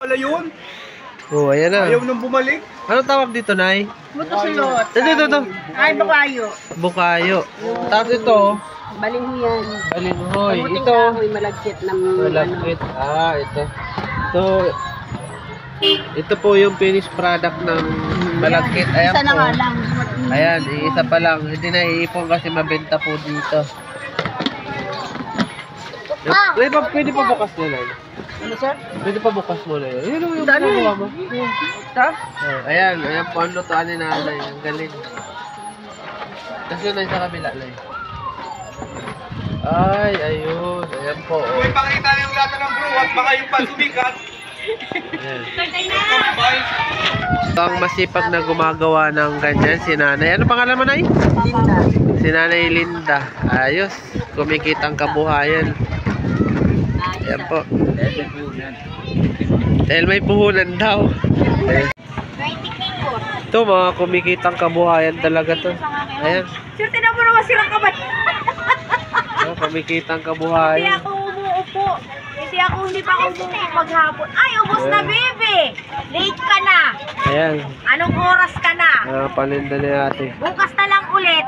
Wala yun. Oh, ayan na. Ayaw nang bumalik. Ano tawag dito, Nay? Buto-sulot. Ito. Ay, bukayo. Bukayo. Tapos ito. Balingho yan. Balinghoy. Kamuting Ito. kahoy, malagkit ng Malapit. Ito. Ito po yung finished product ng malagkit. Ayan Isa na po. nga lang. Ayan, isa pa lang. Hindi na iipon kasi mabenta po dito. Pwede pa bukas mo na yun. Ano, sir? Pwede pa bukas mo na yun. Yun yung Dali. ginagawa mo. Ito? Oh, ayan po ang lutuan ni nanay. Ang galing. Tapos yun na sa kabila lang. Ay, ayun. Ayan po. Oh. May pakita na yung lata ng bruwas, baka yung pansumikat. Ayan. Ito ang masipag na gumagawa ng ganyan, si nanay. Ano pangalan mo, Nay? Linda. Si Nanay Linda. Ayos. Kumikitang kabuhayan. Ayan po. Dahil may puhunan daw. Ayan. Ito mga kumikitang kabuhayan talaga to. Ayan. Sir, tinapos naman silang kamay. Kumikitang Hindi kabuhayan. ako umuupo. Hindi pa ako umuupo maghapon. Ay, ubos na, baby. Late ka na. Ayan. Anong oras ka na? Paninda ni ate. Bukas na lang ulit.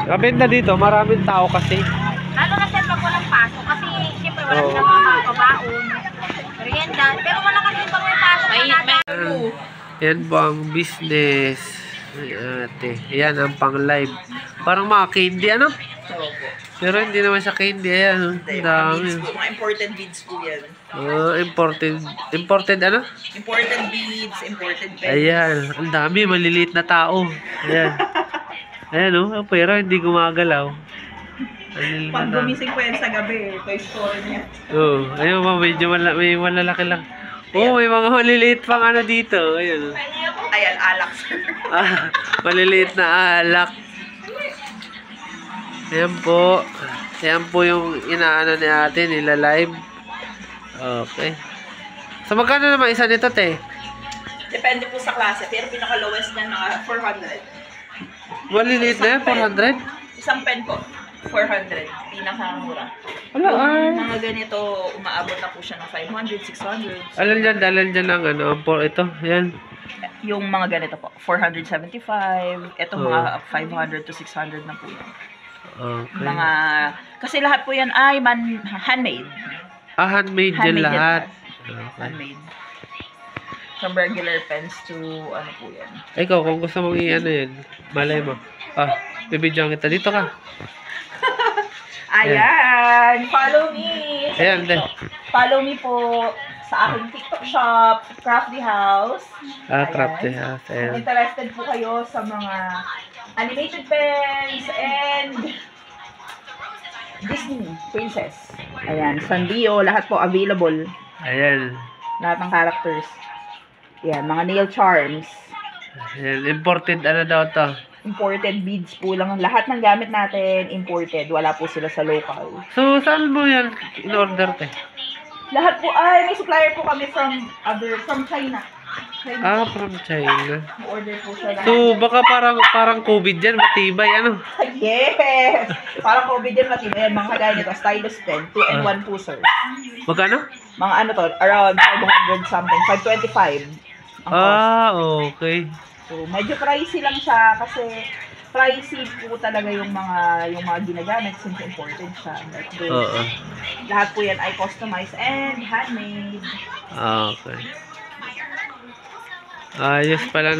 Kabenta dito, maraming tao kasi. Lalo na sir pag walang pasok. Kasi siyempre wala Oo. silang mga pabaon. Merienda. Pero wala kasi pag may pasok. Yan po ang business. Ay, ate. Yan ang pang live. Parang mga candy, ano? Pero hindi naman siya candy. Ayan. Ang dami. Mga imported beads po yan. Imported ano? Imported beads, imported pens. Ayan. Ang dami. Maliliit na tao. Ayan. Ayan, oh. Pero hindi gumagalaw. Maliliit Pag na tao. gumising po yan sa gabi, Toy Story niya. Oo. Ayun pa. Medyo may malalaki lang. Oh, may mga maliliit pang ano dito. Ayun. Ayan, alak sir. Maliliit na alak. Ayan po. Ayan po yung inaano ni ate, nila live. Okay. So, magkano naman isa nito, te? Depende po sa klase, pero pinaka-lowest niya na 400. Maliliit na yan, 400? Isang pen po, 400. Pinakamura. Wala, ay. Mga ganito, umaabot na po siya ng 500, 600. Dalan dyan ng ano, po, ito, yan. Yung mga ganito po, 475. Ito mga 500 to 600 na po yan. Okay. Mga, kasi lahat po yan ay handmade. Handmade yan Handmade yan lahat. lahat. Handmade. From regular pens to ano po yan. Ikaw, kung gusto mong i-ano yan, malay mo. Bibidyoan kita. Dito ka. Ayan! Follow me! Ayan, din. Follow me po sa aking TikTok shop, Crafty House. Crafty house. Kung Ayan. interested po kayo sa mga animated pens and Disney Princess. Ayan, Sanrio, lahat po available. Ayan. Lahat ng characters. Ayan, mga nail charms. Ayan. Imported, ano daw to? Imported beads po lang. Lahat ng gamit natin, imported. Wala po sila sa local. So, saan mo yan in-order, te? Lahat po, ay, may supplier po kami from China. From China. Order po siya lahat. So, baka parang COVID yan, matibay, ano? Yes! Parang COVID yan, matibay. Mga kagaya nito, stylus pen, 2-in-1 po, sir. Magkano? Mga ano to, around 500 something, 525. Okay. So, medyo pricey lang siya kasi pricey po talaga yung mga ginagamit since imported siya. Like this. Lahat po yan ay customized and handmade. Okay. Ayos pala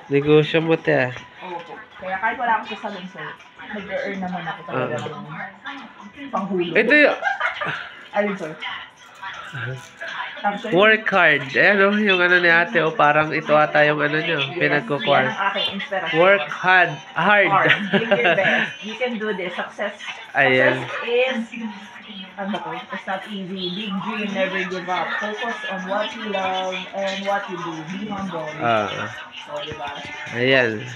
negosyo mo, te. Opo. Kaya kahit wala ako sa salon, sir, nag-earn naman ako talaga ng panghulog. Ito yung Alin, sir? work hard. Ayan, yung ano ni ate, parang ito ata yung ano nyo, pinagkukuha. Yan ang aking inspiration. Work hard. Give your best. You can do this. Success Ayan. is, it's not easy. Big dream, never give up. Focus on what you love and what you do. Be humble. So, diba? Ayan.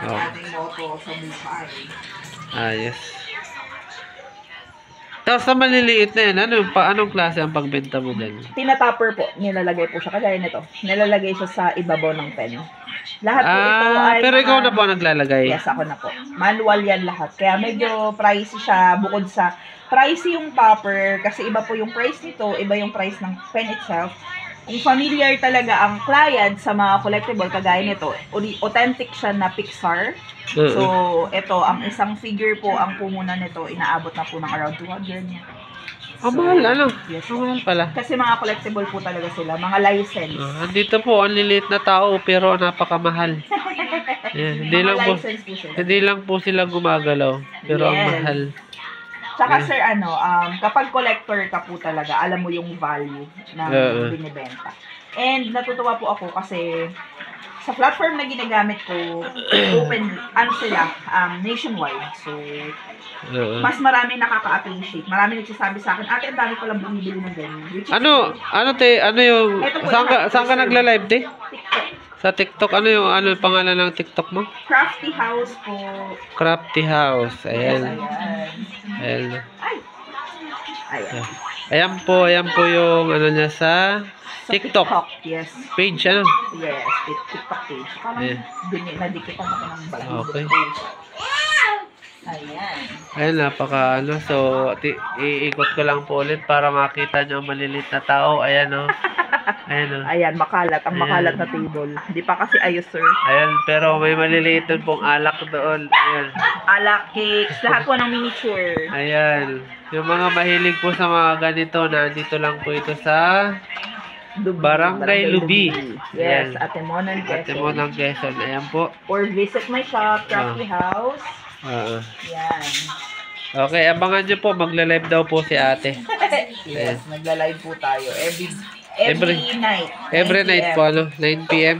Ating motto sa buhay. Ayos. Tapos sa maliliit na yan, anong klase ang pagbenta mo dyan? Tinatopper po. Nilalagay po siya. Kagaya nito. Nilalagay siya sa ibabaw ng pen. Lahat po ito ay pero ikaw na po ang naglalagay? Yes, ako na po. Manual yan lahat. Kaya medyo pricey siya bukod sa pricey yung topper kasi iba po yung price nito, iba yung price ng pen itself. Kung familiar talaga ang client sa mga collectible kagaya nito, authentic siya na Pixar. So, ito, ang isang figure po, ang pumuna nito, inaabot na po ng around 200. So, mahal, Yes, mahal pala. kasi mga collectible po talaga sila, mga license. Andito po, ang lilit na tao, pero napakamahal. Hindi lang po, license po sila. hindi lang po sila gumagalaw, pero ang Yes. mahal. Tsaka sir, kapag collector ka po talaga, alam mo yung value ng binibenta. And natutuwa po ako kasi sa platform na ginagamit ko, open, sila, nationwide. So, mas marami nakaka-appreciate. Marami nagsasabi sa akin, ate, ang dami palang bumibili ng ganyan. Ano yung, Ito po, saan ka nagla-live, te? TikTok. Sa TikTok, ano yung pangalan ng TikTok mo? Crafty House po. Crafty House. Ayan. Ayan. Ayan. Ayan. Ayan po yung ano niya sa TikTok Yes. page, ano? Yes, TikTok page. Parang Ayan. nadikitan ako ng bago. Okay. Ayan. Ayan, So, iikot ko lang po ulit para makita nyo ang malilit na tao. Ayan, Ayan, makalat. Ang makalat na table. Hindi pa kasi ayos, sir. Ayan, pero may maliliit din pong alak doon. Ayan. Alak cakes. Lahat po ng miniature. Ayan. Yung mga mahilig po sa mga ganito, nandito lang po ito sa Barangay Lubi. Yes, Ayan. Atemonan, Quezon. Atemonan, Quezon. Ayan po. Or visit my shop, Crafty House. Yan. Okay, abangan nyo po. Magla-live daw po si ate. Yes, nagla-live po tayo. Every night. Every 9 night PM. po, 9 p.m.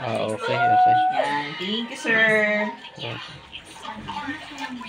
Okay. Yan. Thank you, sir. Okay.